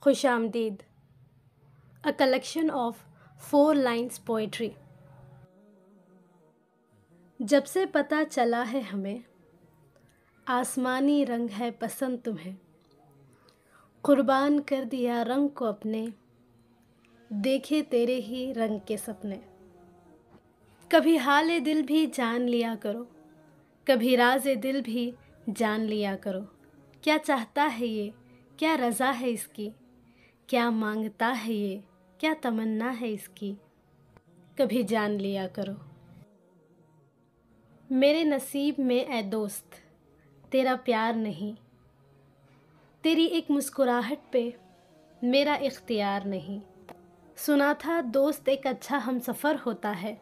खुशामदीद, a collection of 4 lines poetry। जब से पता चला है हमें, आसमानी रंग है पसंद तुम्हें, कुर्बान कर दिया रंग को अपने, देखे तेरे ही रंग के सपने। कभी हाले दिल भी जान लिया करो, कभी राज़े दिल भी जान लिया करो। क्या चाहता है ये, क्या रज़ा है इसकी, क्या मांगता है ये, क्या तमन्ना है इसकी, कभी जान लिया करो। मेरे नसीब में ए दोस्त तेरा प्यार नहीं, तेरी एक मुस्कुराहट पे मेरा इख्तियार नहीं। सुना था दोस्त एक अच्छा हमसफ़र होता है,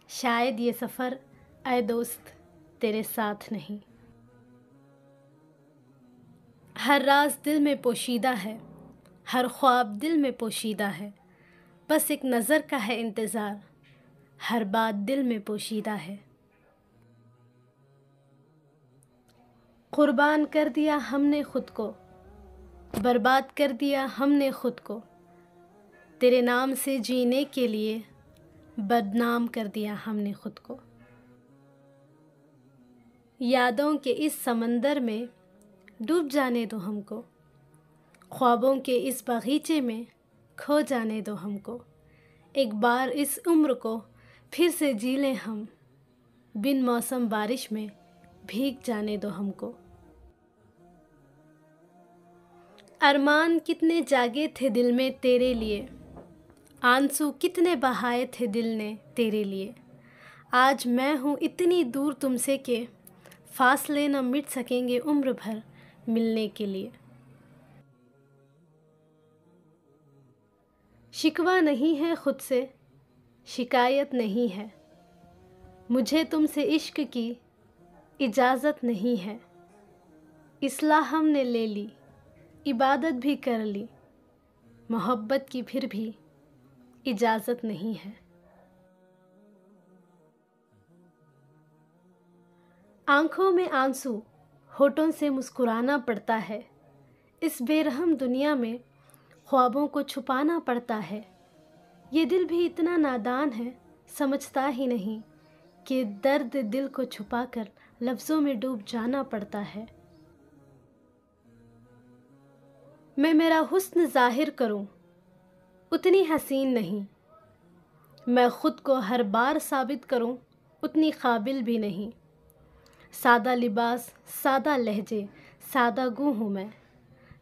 शायद ये सफ़र ए दोस्त तेरे साथ नहीं। हर राज दिल में पोशीदा है, हर ख्वाब दिल में पोशीदा है, बस एक नज़र का है इंतज़ार, हर बात दिल में पोशीदा है। कुर्बान कर दिया हमने खुद को, बर्बाद कर दिया हमने खुद को, तेरे नाम से जीने के लिए बदनाम कर दिया हमने खुद को। यादों के इस समंदर में डूब जाने दो हमको, ख्वाबों के इस बगीचे में खो जाने दो हमको। एक बार इस उम्र को फिर से जी लें हम, बिन मौसम बारिश में भीग जाने दो हमको। अरमान कितने जागे थे दिल में तेरे लिए, आंसू कितने बहाए थे दिल ने तेरे लिए। आज मैं हूँ इतनी दूर तुमसे कि फासले न मिट सकेंगे उम्र भर मिलने के लिए। शिकवा नहीं है खुद से, शिकायत नहीं है, मुझे तुमसे इश्क की इजाज़त नहीं है। इस्लाह हमने ले ली, इबादत भी कर ली, मोहब्बत की फिर भी इजाज़त नहीं है। आँखों में आंसू, होठों से मुस्कुराना पड़ता है, इस बेरहम दुनिया में ख्वाबों को छुपाना पड़ता है। ये दिल भी इतना नादान है, समझता ही नहीं कि दर्द दिल को छुपाकर लफ्ज़ों में डूब जाना पड़ता है। मैं मेरा हुस्न ज़ाहिर करूं, उतनी हसीन नहीं, मैं ख़ुद को हर बार साबित करूं, उतनी काबिल भी नहीं। सादा लिबास, सादा लहजे, सादा गू हूँ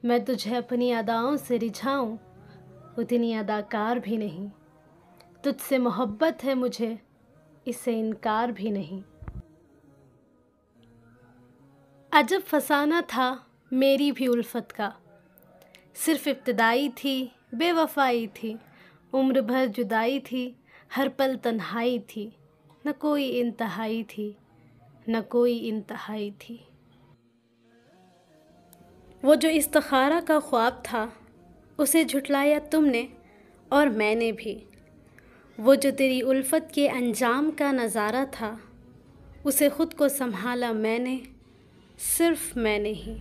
मैं तुझे अपनी अदाओं से रिझाऊं, उतनी अदाकार भी नहीं। तुझसे मोहब्बत है मुझे, इससे इनकार भी नहीं। अजब फसाना था मेरी भी उल्फत का, सिर्फ इब्तिदाई थी, बेवफाई थी, उम्र भर जुदाई थी, हर पल तन्हाई थी, न कोई इंतहाई थी, न कोई इंतहाई थी। वो जो इस्तिखारा का ख्वाब था, उसे झुटलाया तुमने और मैंने भी। वो जो तेरी उल्फत के अंजाम का नज़ारा था, उसे ख़ुद को संभाला मैंने, सिर्फ मैंने ही।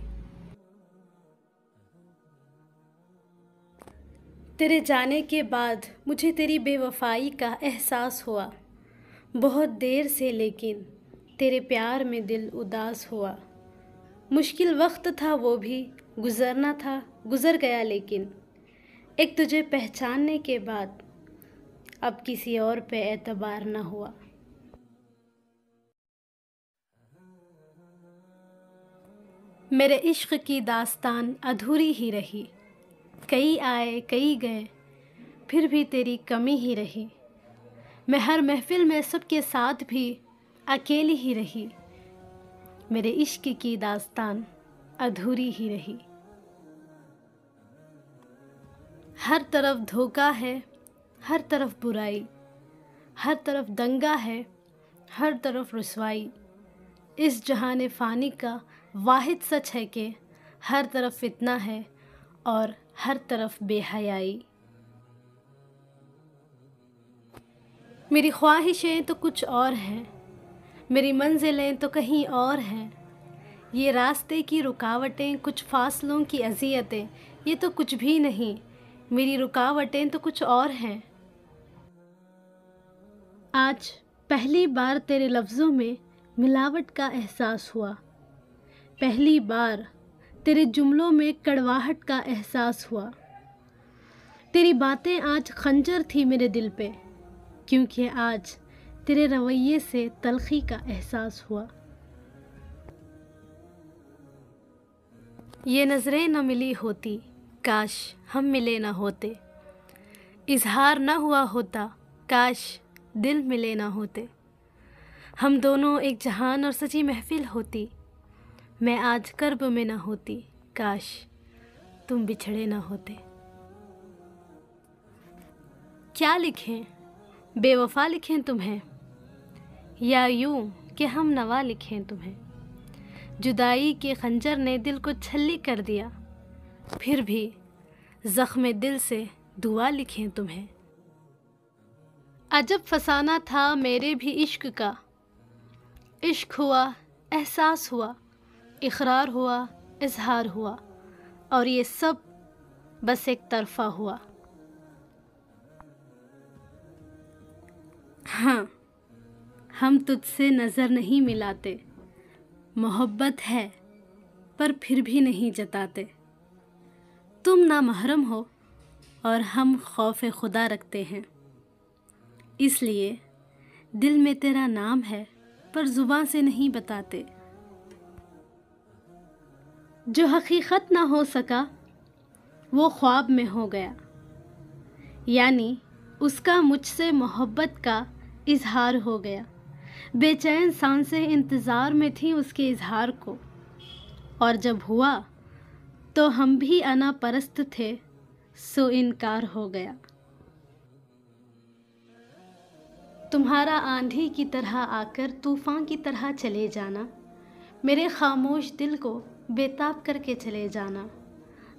तेरे जाने के बाद मुझे तेरी बेवफाई का एहसास हुआ, बहुत देर से, लेकिन तेरे प्यार में दिल उदास हुआ। मुश्किल वक्त था वो भी, गुज़रना था गुज़र गया, लेकिन एक तुझे पहचानने के बाद अब किसी और पे एतबार न हुआ। मेरे इश्क की दास्तान अधूरी ही रही, कई आए कई गए, फिर भी तेरी कमी ही रही। मैं हर महफिल में सबके साथ भी अकेली ही रही, मेरे इश्क की दास्तान अधूरी ही रही। हर तरफ धोखा है, हर तरफ बुराई, हर तरफ दंगा है, हर तरफ रुसवाई। इस जहान फ़ानी का वाहिद सच है कि हर तरफ फितना है और हर तरफ बेहयाई। मेरी ख्वाहिशें तो कुछ और हैं, मेरी मंजिलें तो कहीं और हैं। ये रास्ते की रुकावटें, कुछ फासलों की अज़ियतें, ये तो कुछ भी नहीं, मेरी रुकावटें तो कुछ और हैं। आज पहली बार तेरे लफ्ज़ों में मिलावट का एहसास हुआ, पहली बार तेरे जुमलों में कड़वाहट का एहसास हुआ। तेरी बातें आज खंजर थी मेरे दिल पे, क्योंकि आज तेरे रवैये से तलखी का एहसास हुआ। ये नज़रें न मिली होती, काश हम मिले न होते। इजहार न हुआ होता, काश दिल मिले न होते। हम दोनों एक जहान और सजी महफिल होती। मैं आज कर्ब में न होती, काश तुम बिछड़े न होते। क्या लिखें, बेवफा लिखें तुम्हें, या यूं कि हम नवा लिखें तुम्हें। जुदाई के खंजर ने दिल को छल्ली कर दिया, फिर भी ज़ख्म दिल से दुआ लिखें तुम्हें। अजब फसाना था मेरे भी इश्क का, इश्क हुआ, एहसास हुआ, इकरार हुआ, इजहार हुआ, और ये सब बस एक तरफ़ा हुआ। हाँ, हम तुझसे नज़र नहीं मिलाते, मोहब्बत है पर फिर भी नहीं जताते। तुम ना महरम हो और हम खौफ खुदा रखते हैं, इसलिए दिल में तेरा नाम है पर ज़ुबान से नहीं बताते। जो हकीकत ना हो सका वो ख्वाब में हो गया, यानी उसका मुझसे मोहब्बत का इजहार हो गया। बेचैन सांसें इंतज़ार में थीं उसके इजहार को, और जब हुआ तो हम भी अना परस्त थे, सो इनकार हो गया। तुम्हारा आंधी की तरह आकर तूफ़ान की तरह चले जाना, मेरे खामोश दिल को बेताब करके चले जाना।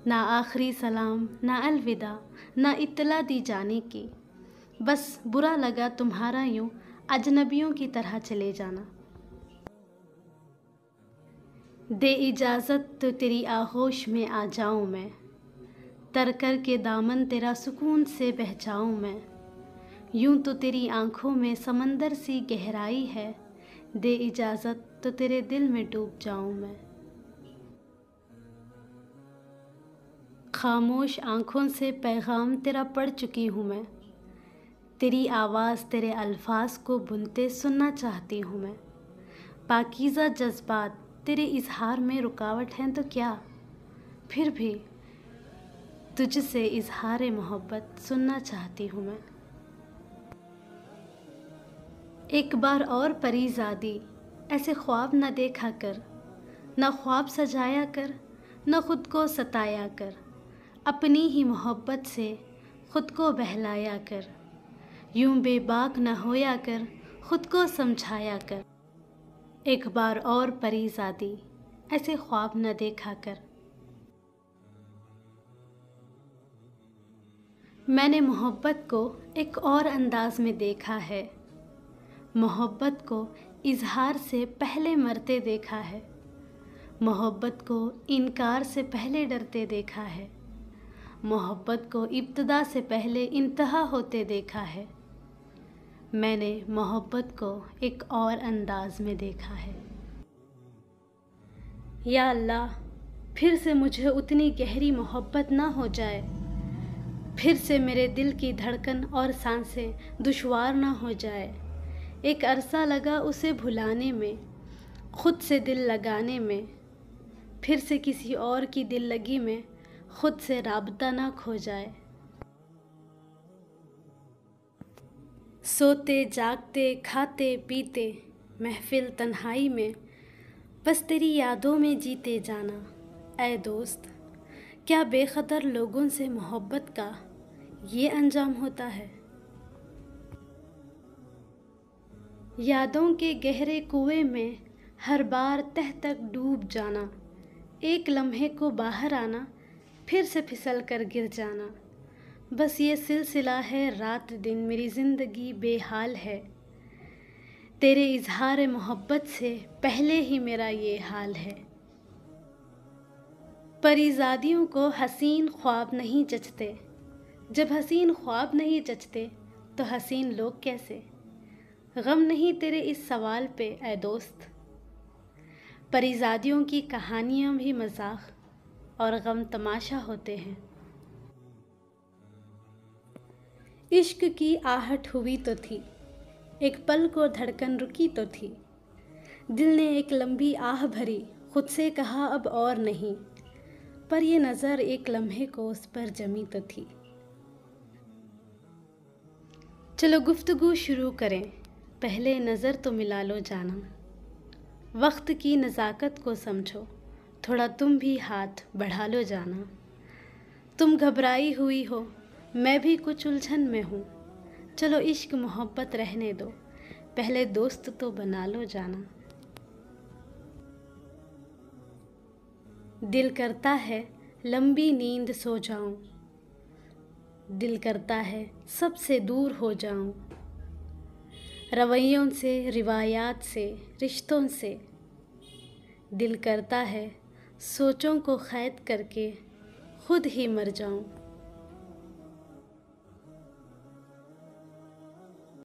ना आखिरी सलाम, ना अलविदा, ना इत्तला दी जाने की, बस बुरा लगा तुम्हारा यूं अजनबियों की तरह चले जाना। दे इजाज़त तो तेरी आगोश में आ जाऊं मैं, तर कर के दामन तेरा सुकून से बह जाऊं मैं। यूं तो तेरी आँखों में समंदर सी गहराई है, दे इजाज़त तो तेरे दिल में डूब जाऊं मैं। खामोश आँखों से पैगाम तेरा पढ़ चुकी हूँ मैं, तेरी आवाज़ तेरे अल्फाज को बुनते सुनना चाहती हूँ मैं। पाकीज़ा जज्बात तेरे इजहार में रुकावट हैं तो क्या, फिर भी तुझसे इजहार मोहब्बत सुनना चाहती हूँ मैं। एक बार और परीज़ादी ऐसे ख्वाब न देखा कर, न ख्वाब सजाया कर, न खुद को सताया कर। अपनी ही मोहब्बत से खुद को बहलाया कर, यूं बेबाक न होया कर, खुद को समझाया कर। एक बार और परीज़ादी ऐसे ख्वाब न देखा कर। मैंने मोहब्बत को एक और अंदाज में देखा है, मोहब्बत को इजहार से पहले मरते देखा है, मोहब्बत को इनकार से पहले डरते देखा है, मोहब्बत को इब्तिदा से पहले इंतहा होते देखा है। मैंने मोहब्बत को एक और अंदाज में देखा है। या अल्लाह, फिर से मुझे उतनी गहरी मोहब्बत ना हो जाए, फिर से मेरे दिल की धड़कन और सांसें दुश्वार ना हो जाए। एक अरसा लगा उसे भुलाने में, खुद से दिल लगाने में, फिर से किसी और की दिल लगी में खुद से राबता ना खो जाए। सोते जागते खाते पीते महफिल तन्हाई में, बस तेरी यादों में जीते जाना। ऐ दोस्त, क्या बेखतर लोगों से मोहब्बत का ये अंजाम होता है। यादों के गहरे कुएं में हर बार तह तक डूब जाना, एक लम्हे को बाहर आना, फिर से फिसल कर गिर जाना। बस ये सिलसिला है रात दिन, मेरी ज़िंदगी बेहाल है। तेरे इजहार मोहब्बत से पहले ही मेरा ये हाल है। परीज़ादियों को हसीन ख्वाब नहीं जचते, जब हसीन ख्वाब नहीं जचते तो हसीन लोग कैसे। गम नहीं तेरे इस सवाल पे ऐ दोस्त, परीज़ादियों की कहानियाँ भी मज़ाक और गम तमाशा होते हैं। इश्क की आहट हुई तो थी, एक पल को धड़कन रुकी तो थी, दिल ने एक लंबी आह भरी, खुद से कहा अब और नहीं, पर ये नज़र एक लम्हे को उस पर जमी तो थी। चलो गुफ्तगू शुरू करें, पहले नज़र तो मिला लो जाना, वक्त की नज़ाकत को समझो, थोड़ा तुम भी हाथ बढ़ा लो जाना। तुम घबराई हुई हो, मैं भी कुछ उलझन में हूँ, चलो इश्क मोहब्बत रहने दो, पहले दोस्त तो बना लो जाना। दिल करता है लंबी नींद सो जाऊं, दिल करता है सबसे दूर हो जाऊं, रवैयों से, रिवायात से, रिश्तों से। दिल करता है सोचों को क़ैद करके खुद ही मर जाऊं।